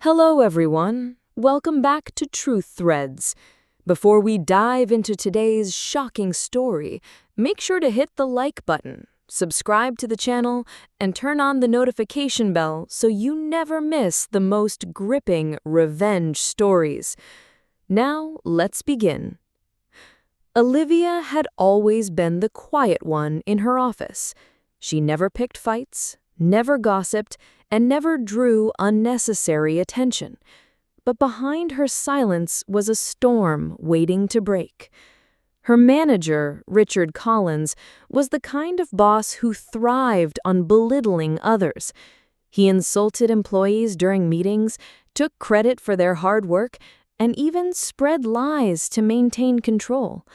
Hello, everyone. Welcome back to Truth Threads. Before we dive into today's shocking story, make sure to hit the like button, subscribe to the channel, and turn on the notification bell so you never miss the most gripping revenge stories. Now, let's begin. Olivia had always been the quiet one in her office. She never picked fights, never gossiped, and never drew unnecessary attention. But behind her silence was a storm waiting to break. Her manager, Richard Collins, was the kind of boss who thrived on belittling others. He insulted employees during meetings, took credit for their hard work, and even spread lies to maintain control.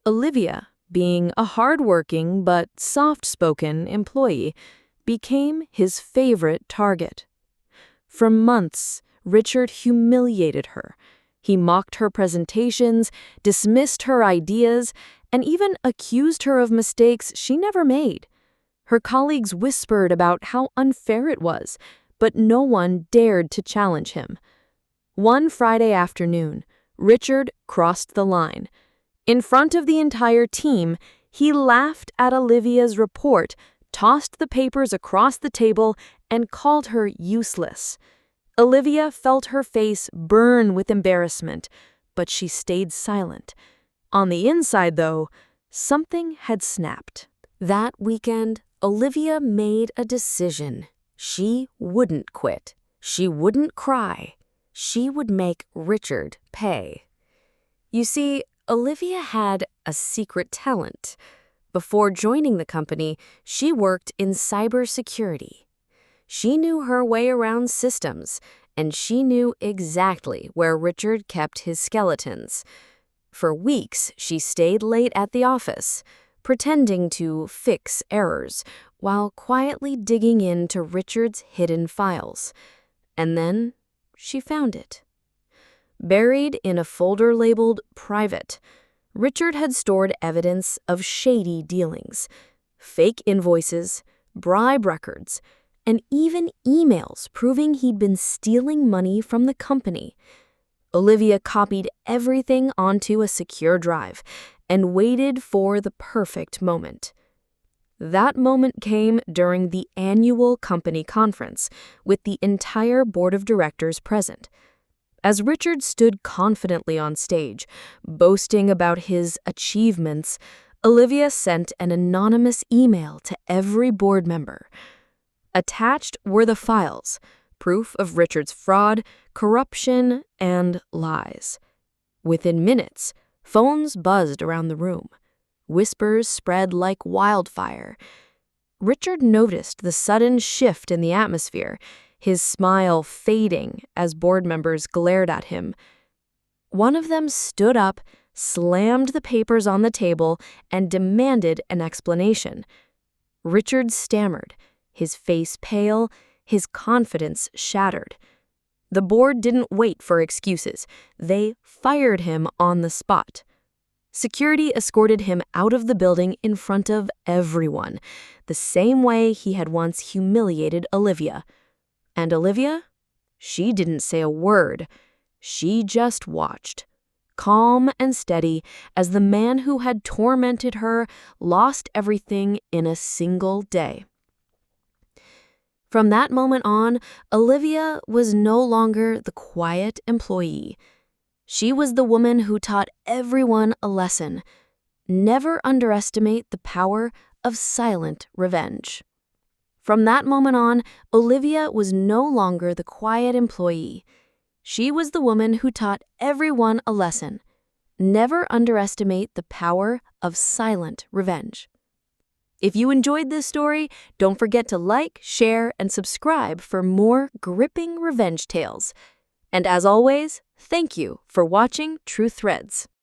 Olivia, being a hardworking but soft-spoken employee, became his favorite target. For months, Richard humiliated her. He mocked her presentations, dismissed her ideas, and even accused her of mistakes she never made. Her colleagues whispered about how unfair it was, but no one dared to challenge him. One Friday afternoon, Richard crossed the line. In front of the entire team, he laughed at Olivia's report, tossed the papers across the table, and called her useless. Olivia felt her face burn with embarrassment, but she stayed silent. On the inside, though, something had snapped. That weekend, Olivia made a decision. She wouldn't quit. She wouldn't cry. She would make Richard pay. You see, Olivia had a secret talent. Before joining the company, she worked in cybersecurity. She knew her way around systems, and she knew exactly where Richard kept his skeletons. For weeks, she stayed late at the office, pretending to fix errors, while quietly digging into Richard's hidden files. And then, she found it. Buried in a folder labeled Private, Richard had stored evidence of shady dealings, fake invoices, bribe records, and even emails proving he'd been stealing money from the company. Olivia copied everything onto a secure drive and waited for the perfect moment. That moment came during the annual company conference, with the entire board of directors present. As Richard stood confidently on stage, boasting about his achievements, Olivia sent an anonymous email to every board member. Attached were the files, proof of Richard's fraud, corruption, and lies. Within minutes, phones buzzed around the room. Whispers spread like wildfire. Richard noticed the sudden shift in the atmosphere, his smile fading as board members glared at him. One of them stood up, slammed the papers on the table, and demanded an explanation. Richard stammered, his face pale, his confidence shattered. The board didn't wait for excuses. They fired him on the spot. Security escorted him out of the building in front of everyone, the same way he had once humiliated Olivia. And Olivia? She didn't say a word. She just watched, calm and steady, as the man who had tormented her lost everything in a single day. From that moment on, Olivia was no longer the quiet employee. She was the woman who taught everyone a lesson. Never underestimate the power of silent revenge. From that moment on, Olivia was no longer the quiet employee. She was the woman who taught everyone a lesson. Never underestimate the power of silent revenge. If you enjoyed this story, don't forget to like, share, and subscribe for more gripping revenge tales. And as always, thank you for watching Truth Threads.